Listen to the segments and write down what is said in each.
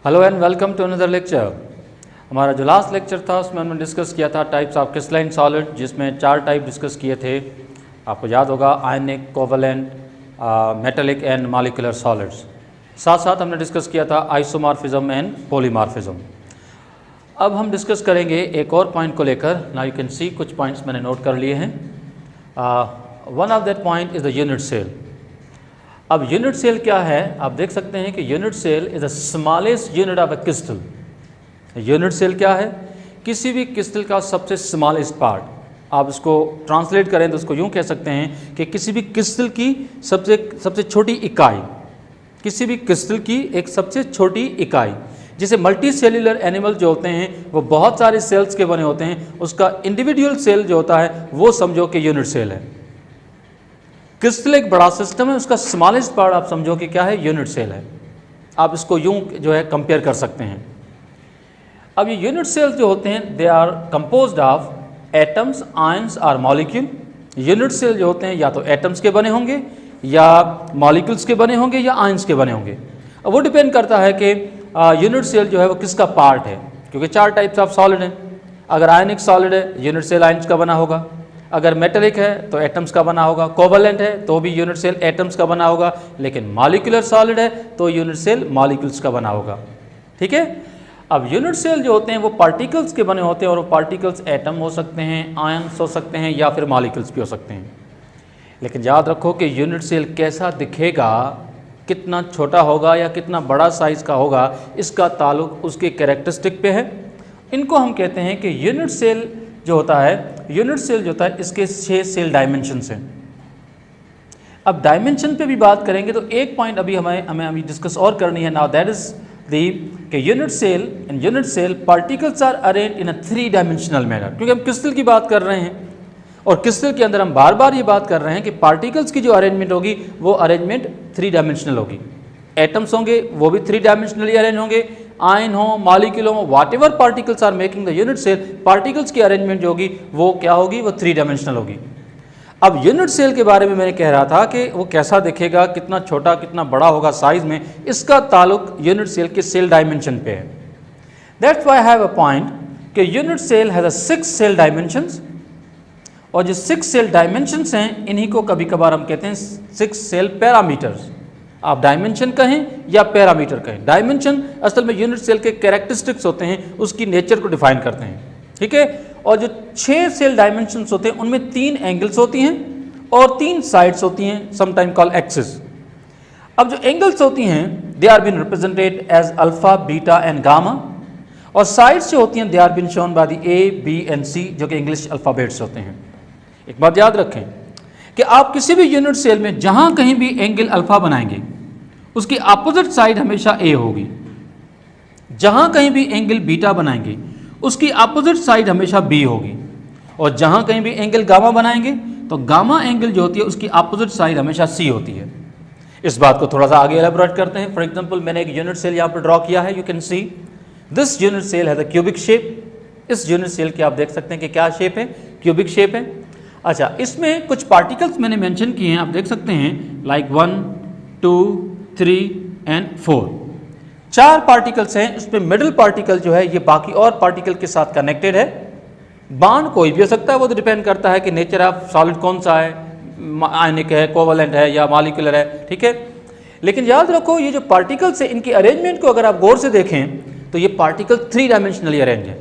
Hello and welcome to another lecture. हमारा जो last lecture था उसमें हमने डिस्कस किया था टाइप्स ऑफ क्रिस्टलाइन सॉलिड, जिसमें 4 टाइप डिस्कस किए थे। आपको याद होगा ionic, covalent, metallic and molecular solids. साथ साथ हमने डिस्कस किया था आइसोमॉर्फिज्म एंड पॉलीमॉर्फिज्म। अब हम डिस्कस करेंगे एक और पॉइंट को लेकर। नाउ यू कैन सी कुछ पॉइंट्स मैंने नोट कर लिए हैं। One of that point is the unit cell. अब यूनिट सेल क्या है, आप देख सकते हैं कि unit cell is the smallest unit of a crystal. Unit cell क्या है? किसी भी क्रिस्टल का सबसे स्मॉलेस्ट पार्ट। आप इसको ट्रांसलेट करें तो उसको यूँ कह सकते हैं कि किसी भी क्रिस्टल की सबसे छोटी इकाई, किसी भी क्रिस्टल की एक सबसे छोटी इकाई। जैसे मल्टी सेल्यूलर एनिमल जो होते हैं वो बहुत सारे सेल्स के बने होते हैं, उसका इंडिविजुअल सेल जो होता है वो समझो कि यूनिट सेल है। क्रिस्टल एक बड़ा सिस्टम है, उसका स्मॉलेस्ट पार्ट आप समझो कि क्या है, यूनिट सेल है। आप इसको यूं जो है कंपेयर कर सकते हैं। अब ये यूनिट सेल्स जो होते हैं they are composed of atoms, ions और मॉलिक्यूल। यूनिट सेल जो होते हैं या तो एटम्स के बने होंगे या मॉलिक्यूल्स के बने होंगे या आयंस के बने होंगे। अब वो डिपेंड करता है कि यूनिट सेल जो है वो किसका पार्ट है, क्योंकि 4 टाइप्स ऑफ सॉलिड हैं। अगर आयनिक सॉलिड है यूनिट सेल आयंस का बना होगा, अगर मेटेलिक है तो एटम्स का बना होगा, कोवेलेंट है तो भी यूनिट सेल एटम्स का बना होगा, लेकिन मॉलिक्यूलर सॉलिड है तो यूनिट सेल मॉलिक्यूल्स का बना होगा। ठीक है। अब यूनिट सेल जो होते हैं वो पार्टिकल्स के बने होते हैं, और वो पार्टिकल्स एटम हो सकते हैं, आयंस हो सकते हैं या फिर मॉलिक्यूल्स भी हो सकते हैं। लेकिन याद रखो कि यूनिट सेल कैसा दिखेगा, कितना छोटा होगा या कितना बड़ा साइज का होगा, इसका ताल्लुक उसके कैरेक्टरिस्टिक पे है। इनको हम कहते हैं कि यूनिट सेल जो होता है, यूनिट सेल जो होता है इसके 6 सेल डायमेंशंस हैं। अब डायमेंशन पे भी बात करेंगे तो एक पॉइंट अभी हमें अभी डिस्कस और करनी है। नाउ दैट इज दी कि unit cell, in unit cell particles are arranged in a 3 dimensional manner. क्योंकि हम क्रिस्टल की बात कर रहे हैं और क्रिस्टल के अंदर हम बार बार ये बात कर रहे हैं कि पार्टिकल्स की जो अरेंजमेंट होगी वो अरेंजमेंट 3 डायमेंशनल होगी। एटम्स होंगे वो भी 3 डायमेंशनली अरेंज होंगे, आयन हो, मॉलिक्यूल हो, whatever particles are making the unit cell, particles की अरेंजमेंट जो होगी वो क्या होगी, वो 3 डायमेंशनल होगी। अब यूनिट सेल के बारे में मैंने कह रहा था कि वो कैसा दिखेगा, कितना छोटा कितना बड़ा होगा साइज में, इसका ताल्लुक यूनिट सेल के सेल डायमेंशन पे है। That's why I have a point कि unit cell has a 6 cell dimensions, और जो 6 सेल डायमेंशंस हैं इन्हीं को कभी कभार हम कहते हैं 6 सेल पैरामीटर्स। आप डायमेंशन कहें या पैरामीटर कहें, डायमेंशन असल में यूनिट सेल के कैरेक्टरिस्टिक्स होते हैं, उसकी नेचर को डिफाइन करते हैं। ठीक है। और जो 6 सेल डायमेंशंस होते हैं उनमें 3 एंगल्स होती हैं और 3 साइड्स होती हैं, समटाइम कॉल्ड एक्सिस। अब जो एंगल्स होती हैं they are been represented as alpha, beta and gamma, और साइड्स जो होती हैं they are been shown by the A, B and C, जो कि इंग्लिश अल्फ़ाबेट्स होते हैं। एक बात याद रखें कि आप किसी भी यूनिट सेल में जहां कहीं भी एंगल अल्फा बनाएंगे उसकी अपोजिट साइड हमेशा ए होगी। जहां कहीं भी एंगल बीटा बनाएंगे उसकी अपोजिट साइड हमेशा बी होगी, और जहां कहीं भी एंगल गामा बनाएंगे तो गामा एंगल जो होती है उसकी अपोजिट साइड हमेशा सी होती है। इस बात को थोड़ा सा आगे एलैबोरेट करते हैं। फॉर एग्जांपल मैंने एक यूनिट सेल यहां पर ड्रॉ किया है। You can see this unit cell has a cubic shape. इस यूनिट सेल की आप देख सकते हैं कि क्या शेप है, क्यूबिक शेप है। अच्छा, इसमें कुछ पार्टिकल्स मैंने मेंशन किए हैं, आप देख सकते हैं, लाइक 1, 2, 3 एंड 4। 4 पार्टिकल्स हैं। इसमें मिडिल पार्टिकल जो है ये बाकी और पार्टिकल के साथ कनेक्टेड है। बॉन्ड कोई भी हो सकता है, वो तो डिपेंड करता है कि नेचर ऑफ सॉलिड कौन सा है, आयनिक है, कोवेलेंट है या मॉलिक्यूलर है। ठीक है। लेकिन याद रखो ये जो पार्टिकल्स है इनकी अरेंजमेंट को अगर आप गौर से देखें तो ये पार्टिकल 3 डायमेंशनली अरेंज है।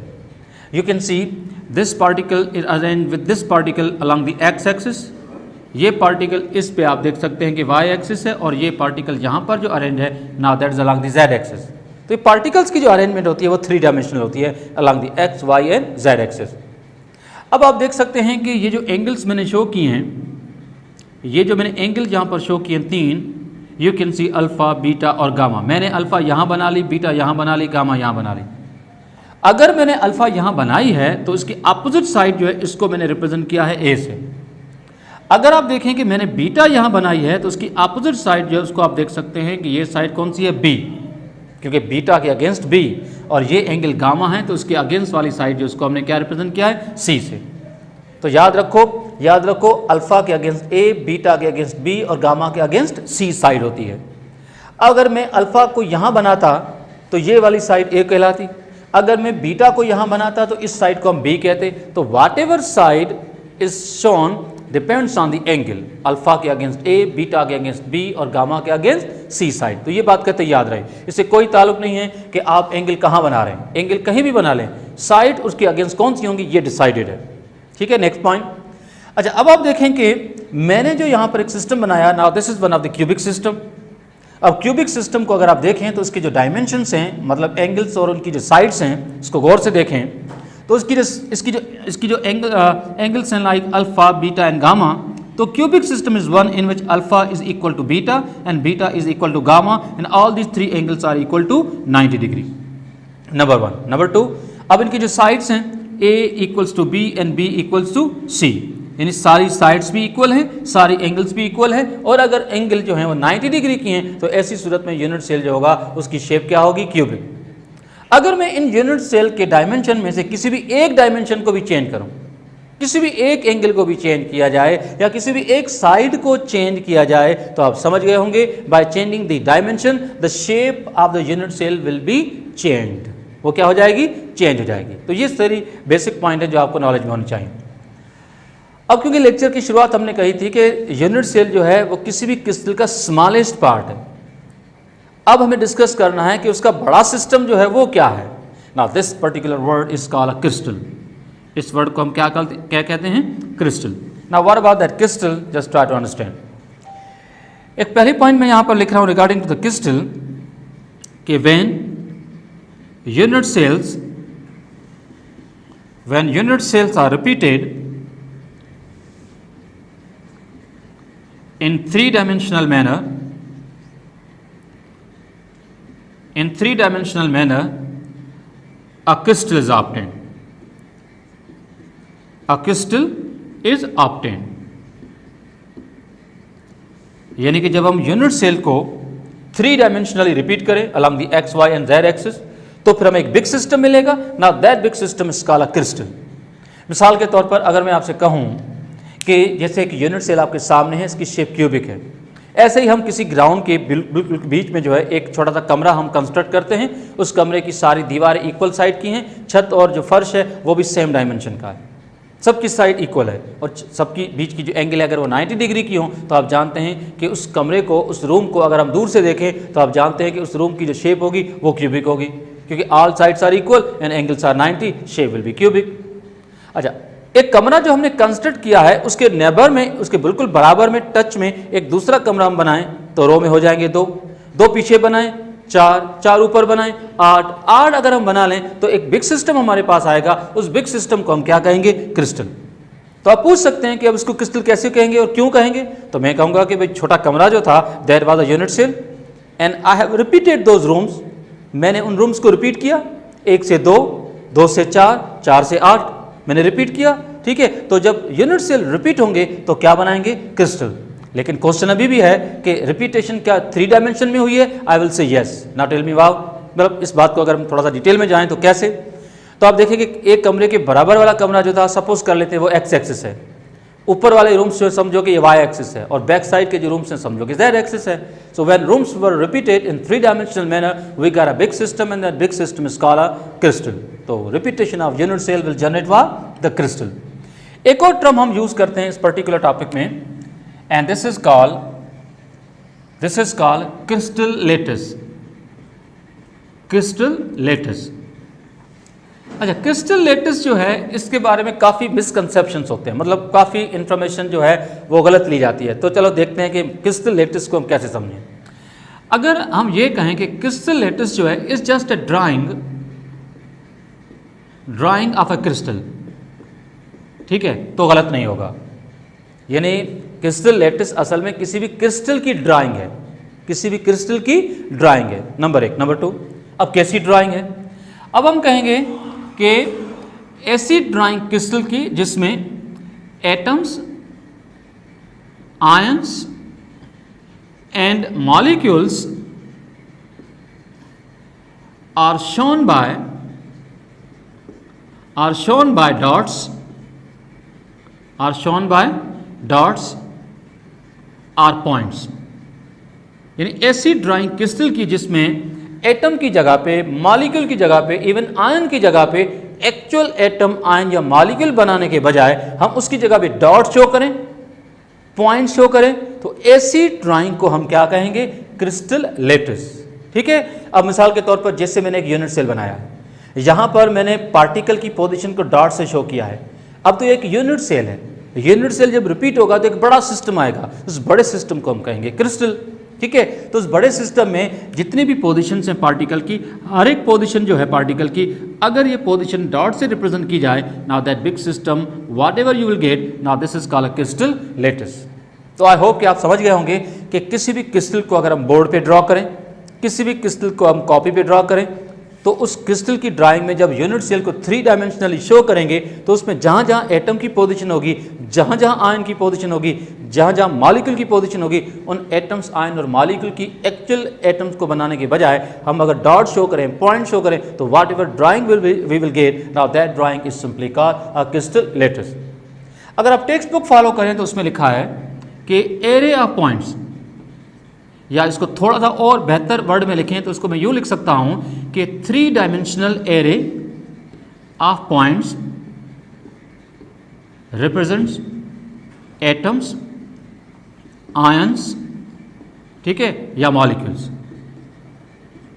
You can see this particle is arrange with this particle along the x axis. ये पार्टिकल इस पे आप देख सकते हैं कि वाई एक्सिस है, और ये पार्टिकल यहाँ पर जो अरेंज है now that is along the Z axis. तो ये पार्टिकल्स की जो अरेंजमेंट होती है वो 3 डायमेंशनल होती है along the X, Y and Z axis. अब आप देख सकते हैं कि ये जो एंगल्स मैंने शो किए हैं, ये जो मैंने एंगल यहाँ पर शो किए हैं 3, you can see alpha, beta और गामा। मैंने अल्फा यहाँ बना ली, बीटा यहाँ बना ली, गामा यहाँ बना ली। अगर मैंने अल्फा यहाँ बनाई है तो इसकी अपोजिट साइड जो है इसको मैंने रिप्रेजेंट किया है ए से। अगर आप देखें कि मैंने बीटा यहाँ बनाई है तो उसकी अपोजिट साइड जो है उसको आप देख सकते हैं कि ये साइड कौन सी है, बी, क्योंकि बीटा के अगेंस्ट बी, और ये एंगल गामा है तो उसके अगेंस्ट वाली साइड जो उसको हमने क्या रिप्रेजेंट किया है, सी से। तो याद रखो अल्फा के अगेंस्ट ए, बीटा के अगेंस्ट बी और गामा के अगेंस्ट सी साइड होती है। अगर मैं अल्फा को यहाँ बनाता तो ये वाली साइड ए कहलाती। अगर मैं बीटा को यहाँ बनाता तो इस साइड को हम बी कहते। तो whatever side is shown depends on the angle, alpha के अगेंस्ट ए, बीटा के अगेंस्ट बी और गामा के अगेंस्ट सी साइड। तो ये बात कहते याद रहे, इससे कोई ताल्लुक नहीं है कि आप एंगल कहाँ बना रहे हैं, एंगल कहीं भी बना लें, साइड उसके अगेंस्ट कौन सी होंगी ये डिसाइडेड है। ठीक है, नेक्स्ट पॉइंट। अच्छा, अब आप देखें कि मैंने जो यहाँ पर एक सिस्टम बनाया, now this is one of the cubic system. अब क्यूबिक सिस्टम को अगर आप देखें तो इसके जो डायमेंशंस हैं, मतलब एंगल्स और उनकी जो साइड्स हैं, इसको गौर से देखें तो इसकी जो एंगल्स हैं like alpha, beta and gamma. तो cubic system is one in which alpha is equal to beta and beta is equal to gamma and all these three angles are equal to 90 degree. Number one. Number two, अब इनकी जो साइड्स हैं A equals to B and B equals to C, यानी सारी sides भी equal हैं, सारी एंगल्स भी इक्वल है। और अगर एंगल जो है वो 90 डिग्री की हैं तो ऐसी सूरत में यूनिट सेल जो होगा उसकी शेप क्या होगी, क्यूबिक। अगर मैं इन यूनिट सेल के डायमेंशन में से किसी भी एक डायमेंशन को भी चेंज करूं, किसी भी एक एंगल को भी चेंज किया जाए या किसी भी एक साइड को चेंज किया जाए तो आप समझ गए होंगे by changing the dimension the shape of the unit cell will be changed. वो क्या हो जाएगी, चेंज हो जाएगी। तो ये सारी बेसिक पॉइंट है जो आपको नॉलेज में होनी चाहिए। अब क्योंकि लेक्चर की शुरुआत हमने कही थी कि यूनिट सेल जो है वो किसी भी क्रिस्टल का स्मॉलेस्ट पार्ट है, अब हमें डिस्कस करना है कि उसका बड़ा सिस्टम जो है वो क्या है। Now this particular word is called a crystal. इस वर्ड को हम क्या कहते हैं, crystal. Now what about that crystal, just try to understand. एक पहले पॉइंट में यहां पर लिख रहा हूं रिगार्डिंग टू द क्रिस्टल कि when unit cells are repeated in three-dimensional manner, a crystal is obtained. A crystal is obtained. यानी कि जब हम यूनिट सेल को थ्री डायमेंशनली रिपीट करें along the X, Y and Z axis तो फिर हमें एक बिग सिस्टम मिलेगा। Now that big system is called a crystal. मिसाल के तौर पर अगर मैं आपसे कहूं कि जैसे एक यूनिट सेल आपके सामने है, इसकी शेप क्यूबिक है, ऐसे ही हम किसी ग्राउंड के बिल्कुल बीच में जो है एक छोटा सा कमरा हम कंस्ट्रक्ट करते हैं। उस कमरे की सारी दीवारें इक्वल साइड की हैं, छत और जो फर्श है वो भी सेम डायमेंशन का है, सबकी साइड इक्वल है और सबकी बीच की जो एंगल है अगर वो 90 डिग्री की हो तो आप जानते हैं कि उस कमरे को, उस रूम को अगर हम दूर से देखें तो आप जानते हैं कि उस रूम की जो शेप होगी वो क्यूबिक होगी, क्योंकि all sides are equal and angles are 90, shape will be cubic. अच्छा, एक कमरा जो हमने कंस्ट्रक्ट किया है उसके नेबर में, उसके बिल्कुल बराबर में टच में एक दूसरा कमरा हम बनाएं तो रो में हो जाएंगे दो पीछे बनाएं, चार ऊपर बनाएं, 8 अगर हम बना लें तो एक बिग सिस्टम हमारे पास आएगा। उस बिग सिस्टम को हम क्या कहेंगे, क्रिस्टल। तो आप पूछ सकते हैं कि अब इसको क्रिस्टल कैसे कहेंगे और क्यों कहेंगे। तो मैं कहूँगा कि भाई छोटा कमरा जो था that was a unit cell and I have repeated those rooms. मैंने उन रूम्स को रिपीट किया, 1 से 2, 2 से 4, 4 से 8 मैंने रिपीट किया। ठीक है, तो जब यूनिट सेल रिपीट होंगे तो क्या बनाएंगे, क्रिस्टल। लेकिन क्वेश्चन अभी भी है कि रिपीटेशन क्या 3 डायमेंशन में हुई है। I will say yes, now tell me wow. मतलब इस बात को अगर हम थोड़ा सा डिटेल में जाएं तो कैसे, तो आप देखें कि एक कमरे के बराबर वाला कमरा जो था सपोज कर लेते हैं वो एक्स एक्सिस है, ऊपर वाले रूम्स जो समझो कि ये वाई एक्सिस है और बैक साइड के जो रूम्स हैं समझो कि जेड एक्सिस है। So when rooms were repeated in 3 dimensional manner we got a big system and that big system is called a crystal. तो repetition of unit cell will generate what, the crystal. एक और term हम use करते हैं इस particular topic में and this is called crystal lattice. Crystal lattice. अच्छा, crystal lattice जो है इसके बारे में काफ़ी मिसकंसेप्शंस होते हैं, मतलब काफ़ी इंफॉर्मेशन जो है वो गलत ली जाती है। तो चलो देखते हैं कि क्रिस्टल लेटिस को हम कैसे समझें। अगर हम ये कहें कि क्रिस्टल लेटिस जो है is just a drying of a crystal, ठीक है, तो गलत नहीं होगा। यानी क्रिस्टल लेटिस असल में किसी भी क्रिस्टल की ड्राइंग है, किसी भी क्रिस्टल की ड्राइंग है, नंबर 1। नंबर 2, अब कैसी ड्राइंग है, अब हम कहेंगे कि ऐसी ड्राइंग क्रिस्टल की जिसमें atoms, ions and molecules are shown by dots are points. यानी ऐसी ड्राइंग क्रिस्टल की जिसमें एटम की जगह पे, मॉलिक्यूल की जगह पे, इवन आयन की जगह पे एक्चुअल एटम, आयन या मॉलिक्यूल बनाने के बजाय हम उसकी जगह पे डॉट शो करें, पॉइंट शो करें, तो ऐसी ड्राइंग को हम क्या कहेंगे? Crystal lettuce. ठीक है। अब मिसाल के तौर पर जैसे मैंने एक यूनिट सेल बनाया, यहां पर मैंने पार्टिकल की पोजीशन को डॉट से शो किया है। अब तो एक यूनिट सेल है, यूनिट सेल जब रिपीट होगा तो एक बड़ा सिस्टम आएगा, उस बड़े सिस्टम को हम कहेंगे क्रिस्टल। ठीक है। तो उस बड़े सिस्टम में जितनी भी पोजीशंस हैं पार्टिकल की, हर एक पोजीशन जो है पार्टिकल की, अगर ये पोजीशन डॉट से रिप्रेजेंट की जाए, now that big system what ever you will get, now this is called a crystal lettuce. तो आई होप कि आप समझ गए होंगे कि किसी भी क्रिस्टल को अगर हम बोर्ड पे ड्रॉ करें, किसी भी क्रिस्टल को हम कॉपी पे ड्रॉ करें, तो उस क्रिस्टल की ड्राइंग में जब यूनिट सेल को 3 डायमेंशनली शो करेंगे तो उसमें जहाँ जहाँ एटम की पोजीशन होगी, जहाँ जहाँ आयन की पोजीशन होगी, जहाँ जहाँ मॉलिक्यूल की पोजीशन होगी, उन एटम्स, आयन और मॉलिक्यूल की एक्चुअल एटम्स को बनाने के बजाय हम अगर डॉट शो करें, पॉइंट शो करें, तो whatever drawing we will get, now that drawing is simply called a crystal lattice. अगर आप टेक्स्ट बुक फॉलो करें तो उसमें लिखा है कि एरे ऑफ पॉइंट्स, या इसको थोड़ा सा और बेहतर वर्ड में लिखें तो इसको मैं यूं लिख सकता हूं कि 3 dimensional array of points represents atoms, ions, ठीक है, या मॉलिक्यूल्स।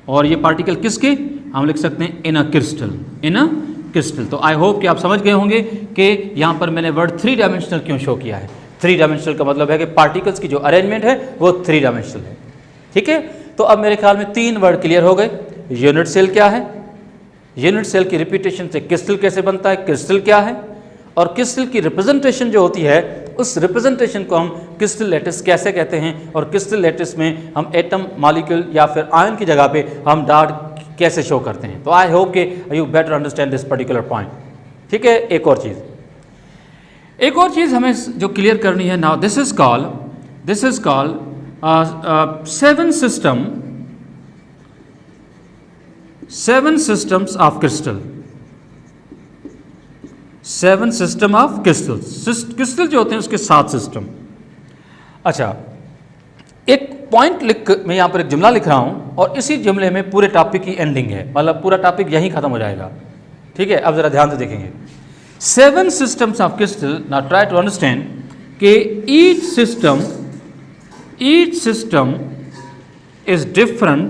और ये पार्टिकल किसके? हम लिख सकते हैं इन a crystal, in a crystal. तो आई होप कि आप समझ गए होंगे कि यहां पर मैंने वर्ड 3 डायमेंशनल क्यों शो किया है। 3 डायमेंशनल का मतलब है कि पार्टिकल्स की जो अरेंजमेंट है वो 3 डायमेंशनल है। ठीक है। तो अब मेरे ख्याल में 3 वर्ड क्लियर हो गए। यूनिट सेल क्या है, यूनिट सेल की रिपीटेशन से क्रिस्टल कैसे बनता है, क्रिस्टल क्या है, और क्रिस्टल की रिप्रेजेंटेशन जो होती है उस रिप्रेजेंटेशन को हम क्रिस्टल लेटिस कैसे कहते हैं, और क्रिस्टल लेटिस में हम एटम, मॉलिक्यूल या फिर आयन की जगह पे हम डॉट कैसे शो करते हैं। तो आई होप कि you better understand this particular point. ठीक है। एक और चीज़ हमें जो क्लियर करनी है, now this is called 7 systems of crystal, 7 system of crystals। Crystal जो होते हैं उसके 7 सिस्टम। अच्छा, एक पॉइंट मैं यहां पर एक जुमला लिख रहा हूं और इसी जुमले में पूरे टॉपिक की एंडिंग है, मतलब पूरा टॉपिक यहीं खत्म हो जाएगा। ठीक है। अब जरा ध्यान से देखेंगे। 7 systems of crystal, now try to understand कि each system is different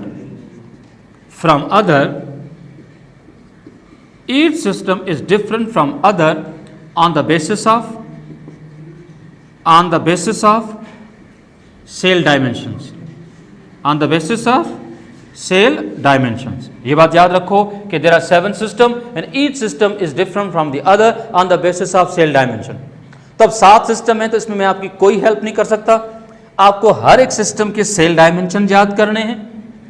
from other, each system is different from other on the basis of cell dimensions, on the basis of cell dimensions। ये बात याद रखो कि there are 7 system and each system is different from the other on the basis of cell dimension। तब 7 system है तो इसमें मैं आपकी कोई हेल्प नहीं कर सकता। आपको हर एक सिस्टम के सेल डायमेंशन याद करने हैं।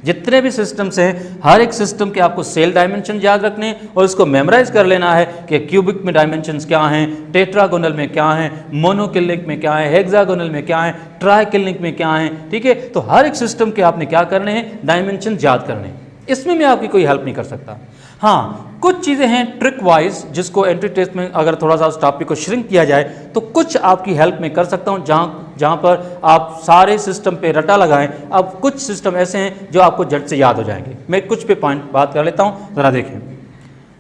जितने भी सिस्टम्स हैं हर एक सिस्टम के आपको सेल डायमेंशन याद रखने हैं और इसको मेमोराइज कर लेना है कि क्यूबिक में डायमेंशंस क्या हैं, टेट्रागोनल में क्या हैं, मोनोकिल्निक में क्या है, हेक्सागोनल में क्या है, ट्राइकिल्निक में क्या है। ठीक है। तो हर एक सिस्टम के आपने क्या करने हैं, डायमेंशन याद करने हैं। इसमें मैं आपकी कोई हेल्प नहीं कर सकता। हाँ, कुछ चीज़ें हैं ट्रिक वाइज जिसको एंट्री टेस्ट में अगर थोड़ा सा उस टॉपिक को श्रिंक किया जाए तो कुछ आपकी हेल्प में कर सकता हूँ, जहाँ पर आप सारे सिस्टम पे रटा लगाएं। अब कुछ सिस्टम ऐसे हैं जो आपको झट से याद हो जाएंगे। मैं कुछ पे पॉइंट बात कर लेता हूँ, ज़रा देखें।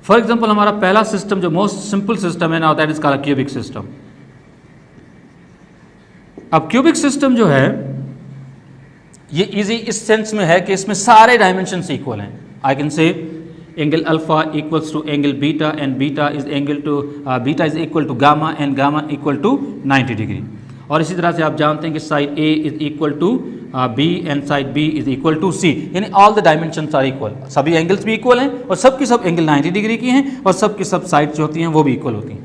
फॉर एग्जाम्पल हमारा पहला सिस्टम जो मोस्ट सिंपल सिस्टम है ना, that is called cubic system. अब क्यूबिक सिस्टम जो है ये इजी इस सेंस में है कि इसमें सारे डायमेंशंस इक्वल हैं। I can say angle alpha equals to angle beta and beta is equal to gamma and gamma equal to 90 degree. और इसी तरह से आप जानते हैं कि side A is equal to B and side B is equal to C, यानी all the dimensions are equal. सभी एंगल्स भी इक्वल हैं और सब की सब एंगल 90 डिग्री की हैं और सब की सब साइड जो होती हैं वो भी इक्वल होती हैं।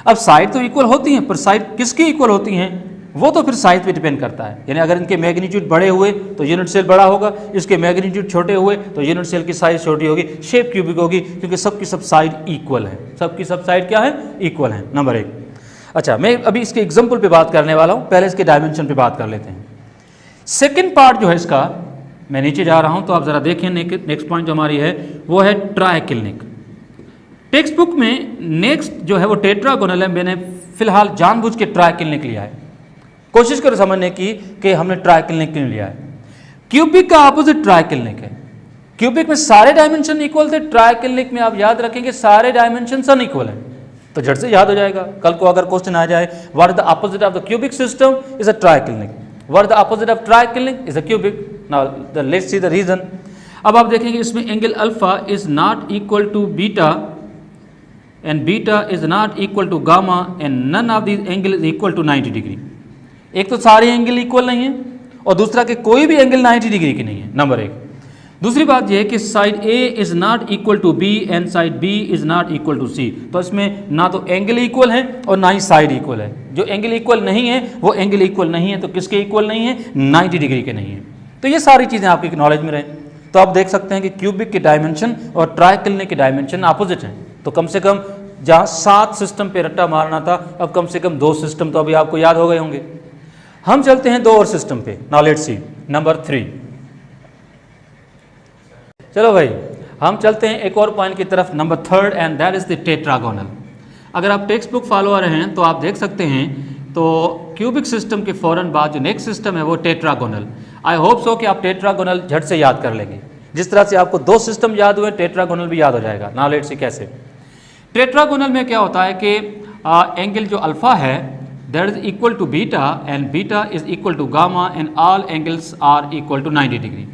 अब साइड तो इक्वल होती हैं पर साइड किसकी इक्वल होती हैं वो तो फिर साइज पे डिपेंड करता है। यानी अगर इनके मैग्नीट्यूड बड़े हुए तो यूनिट सेल बड़ा होगा, इसके मैग्नीट्यूड छोटे हुए तो यूनिट सेल की साइज छोटी होगी, शेप क्यूबिक होगी, क्योंकि सबकी सब साइड इक्वल है। सबकी सब साइड क्या है, इक्वल है। नंबर 1। अच्छा, मैं अभी इसके एग्जाम्पल पे बात करने वाला हूँ, पहले इसके डायमेंशन पे बात कर लेते हैं। सेकेंड पार्ट जो है इसका, मैं नीचे जा रहा हूँ तो आप ज़रा देखें। नेक्स्ट पॉइंट जो हमारी है वो है ट्राइकिल्निक। टेक्स्ट बुक में नेक्स्ट जो है वो टेट्रागोनल है, मैंने फिलहाल जानबूझ के ट्राइकिल्निक लिया है। कोशिश करो समझने की कि हमने ट्राइकिल्निक क्यों लिया है। क्यूबिक का ऑपोजिट ट्राइकिल्निक है। क्यूबिक में सारे डायमेंशन इक्वल थे, ट्राइक्लिनिक में आप याद रखेंगे सारे डायमेंशन अनइक्वल हैं, तो झट से याद हो जाएगा। कल को अगर क्वेश्चन आ जाए what is the opposite of the cubic system is a triclinic, what is the opposite of triclinic is a cubic. Now let's see the reason. अब आप देखेंगे इसमें angle alpha is not equal to beta and beta is not equal to gamma and none of these angle is equal to 90 degree. एक तो सारे angle equal नहीं है और दूसरा कि कोई भी एंगल 90 डिग्री की नहीं है, नंबर एक। दूसरी बात यह है कि side A is not equal to B and side B is not equal to C. तो इसमें ना तो एंगल इक्वल है और ना ही साइड इक्वल है। जो एंगल इक्वल नहीं है वो एंगल इक्वल नहीं है, तो किसके इक्वल नहीं है? 90 डिग्री के नहीं है। तो ये सारी चीज़ें आपकी नॉलेज में रहें। तो आप देख सकते हैं कि क्यूबिक के डायमेंशन और ट्राइक्लिनिक के डायमेंशन अपोजिट हैं। तो कम से कम जहाँ 7 सिस्टम पे रट्टा मारना था, अब कम से कम 2 सिस्टम तो अभी आपको याद हो गए होंगे। हम चलते हैं 2 और सिस्टम पे। Now let's see number 3। चलो भाई हम चलते हैं एक और पॉइंट की तरफ, number 3 and that is the tetragonal. अगर आप टेक्स्ट बुक फॉलोअर हैं तो आप देख सकते हैं, तो क्यूबिक सिस्टम के फौरन बाद जो नेक्स्ट सिस्टम है वो टेट्रागोनल। आई होप सो कि आप टेट्रागोनल झट से याद कर लेंगे। जिस तरह से आपको 2 सिस्टम याद हुए, टेट्रागोनल भी याद हो जाएगा। नाउ लेट्स सी कैसे। टेट्रागोनल में क्या होता है कि एंगल जो अल्फा है that is equal to beta and beta is equal to gamma and all angles are equal to 90 degree.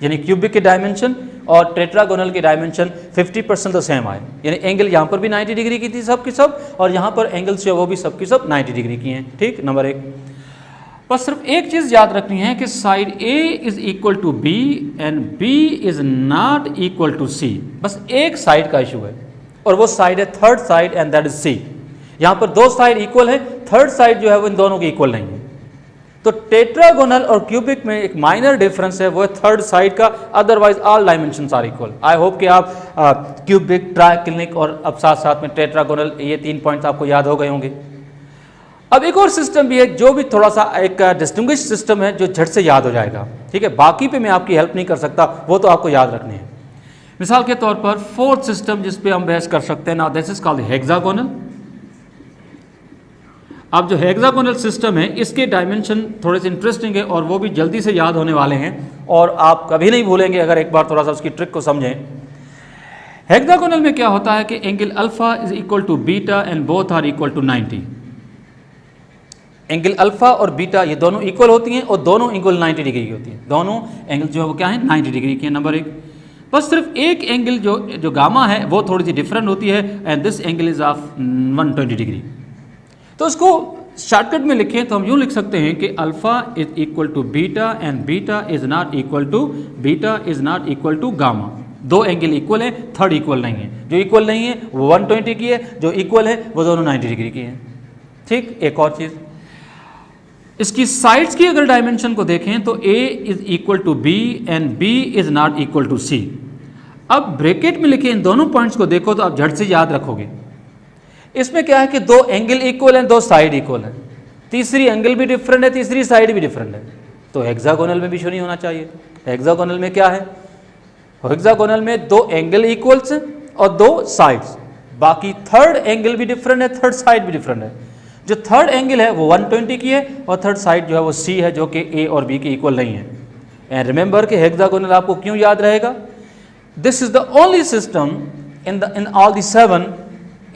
यानी क्यूबिक के डायमेंशन और टेट्रागोनल के डायमेंशन 50% तो सेम आए। यानी एंगल यहाँ पर भी 90 डिग्री की थी सब की सब, और यहाँ पर एंगल्स जो वो भी सब की सब 90 डिग्री की हैं। ठीक, नंबर 1। बस सिर्फ एक चीज़ याद रखनी है कि side A is equal to B and B is not equal to C. बस एक साइड का इशू है और वो साइड है third side and that is C. यहाँ पर 2 साइड इक्वल है, थर्ड साइड जो है वो इन दोनों की इक्वल नहीं है। तो टेट्रागोनल और क्यूबिक में एक माइनर डिफरेंस है, वो है थर्ड साइड का, otherwise all dimensions are equal. I hope कि आप क्यूबिक, ट्राइक्लिनिक और अब साथ साथ में टेट्रागोनल, ये 3 पॉइंट्स आपको याद हो गए होंगे। अब एक और सिस्टम भी है जो भी थोड़ा सा एक डिस्टिंग्विश सिस्टम है, जो झट से याद हो जाएगा। ठीक है, बाकी पे मैं आपकी हेल्प नहीं कर सकता, वो तो आपको याद रखने हैं। मिसाल के तौर पर 4th सिस्टम जिस पे हम बहस कर सकते हैं, now this is called hexagonal. अब जो हेक्सागोनल सिस्टम है इसके डायमेंशन थोड़े से इंटरेस्टिंग है और वो भी जल्दी से याद होने वाले हैं और आप कभी नहीं भूलेंगे अगर एक बार थोड़ा सा उसकी ट्रिक को समझें। हेक्सागोनल में क्या होता है कि angle alpha is equal to beta and both are equal to 90। Angle alpha और बीटा ये दोनों इक्वल होती हैं और दोनों एंगल 90 डिग्री की होती हैं। दोनों एंगल जो है वो क्या है? 90 डिग्री की है, नंबर 1। बस सिर्फ एक एंगल जो गामा है वो थोड़ी सी डिफरेंट होती है and this angle is of 120 degree. तो उसको शॉर्टकट में लिखें तो हम यूँ लिख सकते हैं कि alpha is equal to beta and beta is not equal to gamma. 2 angle equal है, थर्ड इक्वल नहीं है। जो इक्वल नहीं है वो 120 की है, जो इक्वल है वो दोनों 90 डिग्री की है। ठीक, एक और चीज़, इसकी साइड्स की अगर डायमेंशन को देखें तो a is equal to B and b is not equal to c। अब ब्रैकेट में लिखे इन दोनों पॉइंट्स को देखो तो आप झट से याद रखोगे। इसमें क्या है कि 2 एंगल इक्वल हैं, 2 साइड इक्वल हैं, तीसरी एंगल भी डिफरेंट है, तीसरी साइड भी डिफरेंट है। तो हेक्सागोनल में भी इशू नहीं होना चाहिए। हेक्सागोनल में क्या है? हेक्सागोनल में 2 एंगल इक्वल्स हैं और 2 साइड्स, बाकी थर्ड एंगल भी डिफरेंट है, थर्ड साइड भी डिफरेंट है। जो थर्ड एंगल है वो 120 की है और थर्ड साइड जो है वो C है, जो कि A और B के इक्वल नहीं है। एंड रिमेंबर कि हेक्सागोनल आपको क्यों याद रहेगा? This is the only system in all the 7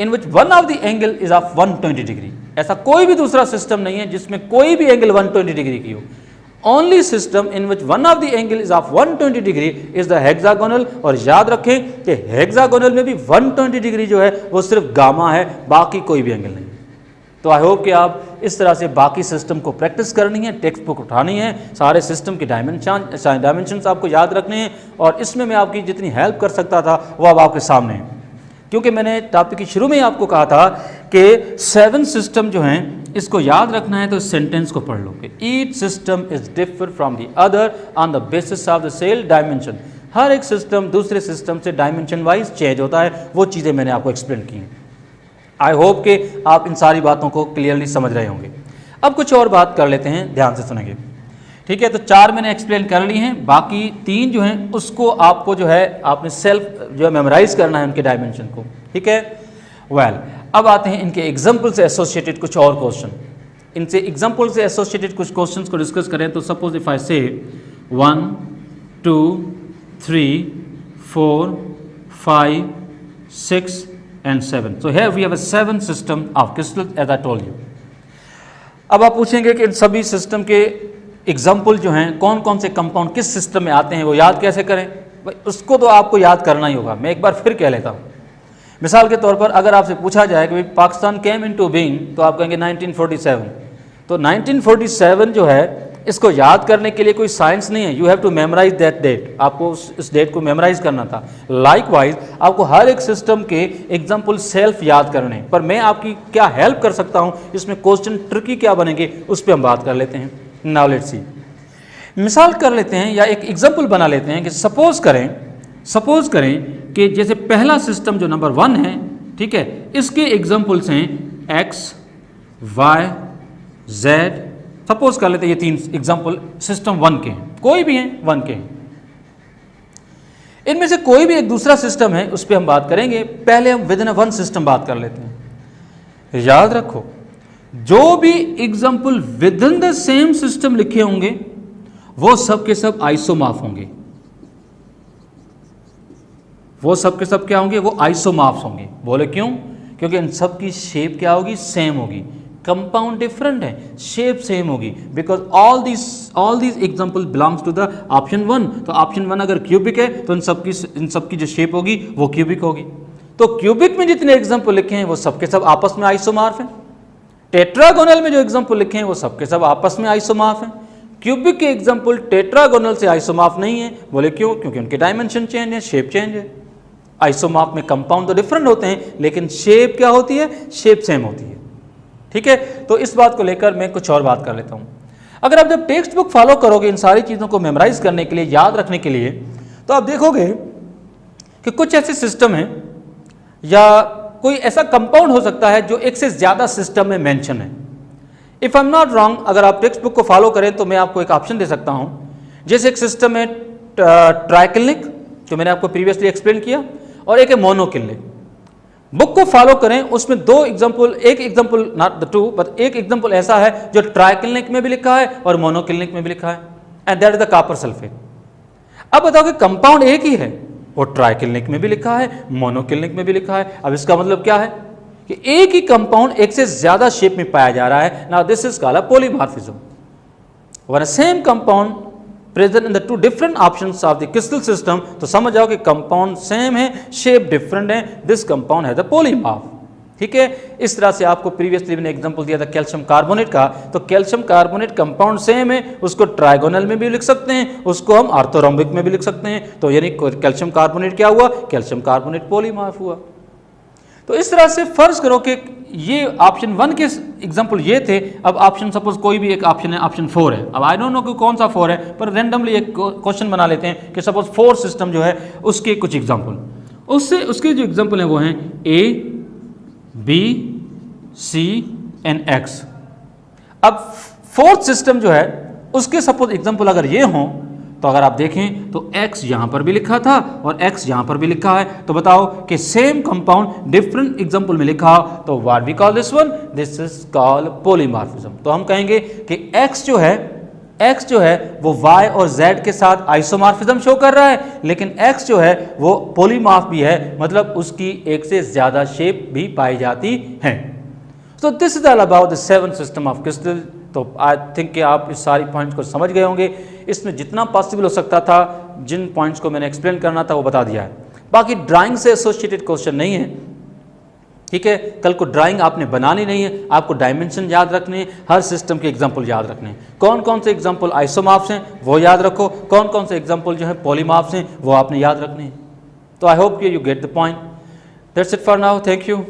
in which one of the angle is of 120 degree. ऐसा कोई भी दूसरा सिस्टम नहीं है जिसमें कोई भी एंगल 120 डिग्री की हो। Only system in which one of the angle is of 120 degree is the hexagonal. और याद रखें कि हेक्सागोनल में भी 120 डिग्री जो है वो सिर्फ गामा है, बाकी कोई भी एंगल नहीं। तो आई होप कि आप इस तरह से बाकी सिस्टम को प्रैक्टिस करनी है, टेक्स्ट बुक उठानी है, सारे सिस्टम के डायमेंशंस आपको याद रखने हैं और इसमें मैं आपकी जितनी हेल्प कर सकता था वो अब आपके सामने है। क्योंकि मैंने टॉपिक की शुरू में ही आपको कहा था कि 7 सिस्टम जो हैं इसको याद रखना है तो इस सेंटेंस को पढ़ लो कि each system is differ from the other on the basis of the same dimension. हर एक सिस्टम दूसरे सिस्टम से डायमेंशन वाइज चेंज होता है। वो चीज़ें मैंने आपको एक्सप्लेन की हैं। आई होप कि आप इन सारी बातों को क्लियरली समझ रहे होंगे। अब कुछ और बात कर लेते हैं, ध्यान से सुनेंगे। ठीक है, तो 4 मैंने एक्सप्लेन कर ली हैं, बाकी 3 जो हैं उसको आपको जो है आपने सेल्फ जो है मेमोराइज करना है उनके डायमेंशन को। ठीक है, वेल अब आते हैं इनके एग्जाम्पल से एसोसिएटेड कुछ और क्वेश्चन। इनसे एग्जाम्पल से एसोसिएटेड कुछ क्वेश्चन को डिस्कस करें तो सपोज इफ आई से 1 2 3 4, 5, 6 and 7. So here we have a 7 system of crystals as I told you. अब आप पूछेंगे कि इन सभी सिस्टम के एग्जाम्पल जो हैं कौन कौन से कंपाउंड किस सिस्टम में आते हैं वो याद कैसे करें? भाई उसको तो आपको याद करना ही होगा। मैं एक बार फिर कह लेता हूँ। मिसाल के तौर पर अगर आपसे पूछा जाए कि भाई पाकिस्तान केम इनटू बीइंग, तो आप कहेंगे 1947। तो 1947 जो है इसको याद करने के लिए कोई साइंस नहीं है। You have to memorize that date. आपको उस डेट को मेमोराइज करना था। लाइकवाइज आपको हर एक सिस्टम के एग्जाम्पल सेल्फ याद करने, पर मैं आपकी क्या हेल्प कर सकता हूँ, इसमें क्वेश्चन ट्रिकी क्या बनेंगे उस पर हम बात कर लेते हैं। नाउ लेट्स सी, मिसाल कर लेते हैं या एक एग्जाम्पल बना लेते हैं कि सपोज करें कि जैसे पहला सिस्टम जो नंबर 1 है, ठीक है, इसके एग्जाम्पल्स हैं x, y, z। सपोज कर लेते हैं ये 3 एग्जाम्पल सिस्टम 1 के हैं, कोई भी हैं 1 के हैं। इनमें से कोई भी एक दूसरा सिस्टम है उस पर हम बात करेंगे। पहले हम विद इन 1 सिस्टम बात कर लेते हैं। याद रखो, जो भी example with in the same system लिखे होंगे वो सब के सब आइसोमॉर्फ होंगे। वो सब के सब क्या होंगे? वो आइसोमॉर्फ्स होंगे। बोले क्यों? क्योंकि इन सब की शेप क्या होगी? सेम होगी। कंपाउंड डिफरेंट है, शेप सेम होगी, because all these example belongs to the option 1। तो ऑप्शन 1 अगर क्यूबिक है तो इन सब की जो शेप होगी वो क्यूबिक होगी। तो क्यूबिक में जितने एग्जाम्पल लिखे हैं वो सबके सब आपस में आइसोमॉर्फ हैं। टेट्रागोनल में जो एग्जाम्पल लिखे हैं वो सबके सब आपस में आइसोमॉर्फ हैं। क्यूबिक के एग्जाम्पल टेट्रागोनल से आइसोमॉर्फ नहीं है। बोले क्यों? क्योंकि उनके डायमेंशन चेंज है, शेप चेंज है। आइसोमॉर्फ में कंपाउंड तो डिफरेंट होते हैं लेकिन शेप क्या होती है? शेप सेम होती है। ठीक है, तो इस बात को लेकर मैं कुछ और बात कर लेता हूं। अगर आप जब टेक्स्ट बुक फॉलो करोगे इन सारी चीज़ों को मेमोराइज करने के लिए, याद रखने के लिए, तो आप देखोगे कि कुछ ऐसे सिस्टम हैं या कोई ऐसा कंपाउंड हो सकता है जो एक से ज़्यादा सिस्टम में मेंशन है। If I am not wrong, अगर आप टेक्स्ट बुक को फॉलो करें तो मैं आपको एक ऑप्शन दे सकता हूं। जैसे एक सिस्टम है ट्राइक्लिनिक, जो मैंने आपको प्रीवियसली एक्सप्लेन किया, और एक है मोनोक्लिनिक। बुक को फॉलो करें, उसमें 2 एग्जाम्पल, एक एग्जाम्पल नॉट द 2 बट एक एग्जाम्पल ऐसा है जो ट्राइक्लिनिक में भी लिखा है और मोनोक्लिनिक में भी लिखा है, and that is the copper sulphate. अब बताओ कि कंपाउंड एक ही है, वो ट्राइक्लिनिक में भी लिखा है, मोनोक्लिनिक में भी लिखा है। अब इसका मतलब क्या है कि एक ही कंपाउंड एक से ज्यादा शेप में पाया जा रहा है। Now this is called a polymorphism. When a same compound present in the 2 different options of the crystal system, तो समझ जाओ कि कंपाउंड सेम है, शेप डिफरेंट है, दिस कंपाउंड है द पॉलीमॉर्फ। ठीक है, इस तरह से आपको प्रीवियसली मैंने एग्जांपल दिया था कैल्शियम कार्बोनेट का। तो कैल्शियम कार्बोनेट कंपाउंड सेम है, उसको ट्राइगोनल में भी लिख सकते हैं, उसको हम ऑर्थोरोम्बिक में भी लिख सकते हैं। तो यानी कैल्शियम कार्बोनेट क्या हुआ? कैल्शियम कार्बोनेट पॉलीमॉर्फ हुआ। तो इस तरह से फर्ज करो कि ये ऑप्शन 1 के एग्जाम्पल ये थे। अब ऑप्शन सपोज कोई भी एक ऑप्शन है, ऑप्शन 4 है। अब आई डोंट नो कि कौन सा 4 है, पर रैंडमली एक क्वेश्चन बना लेते हैं कि सपोज 4 सिस्टम जो है उसके कुछ एग्जाम्पल, उसके जो एग्जाम्पल हैं वो हैं A, B, C and X। अब 4th सिस्टम जो है उसके सपोज एग्जाम्पल अगर ये हों, तो अगर आप देखें तो x यहां पर भी लिखा था और x यहां पर भी लिखा है। तो बताओ कि सेम कंपाउंड डिफरेंट एग्जांपल में लिखा हो, तो what we call this one? This is called polymorphism. तो हम कहेंगे कि x जो है वो y और z के साथ आइसोमॉर्फिज्म शो कर रहा है, लेकिन x जो है वो पॉलीमॉर्फ भी है, मतलब उसकी एक से ज्यादा शेप भी पाई जाती है। So this is all about the 7 system of crystal। तो आई थिंक कि आप इस सारी पॉइंट्स को समझ गए होंगे। इसमें जितना पॉसिबल हो सकता था, जिन पॉइंट्स को मैंने एक्सप्लेन करना था वो बता दिया है। बाकी ड्राइंग से एसोसिएटेड क्वेश्चन नहीं है, ठीक है। कल को ड्राइंग आपने बनानी नहीं है, आपको डायमेंशन याद रखने हैं, हर सिस्टम के एग्जाम्पल याद रखने हैं। कौन कौन से एग्जाम्पल आइसोमॉर्फ्स हैं वो याद रखो, कौन कौन से एग्जाम्पल जो है पॉलीमॉर्फ्स हैं वो आपने याद रखने हैं। तो I hope you get the point. That's it for now, thank you.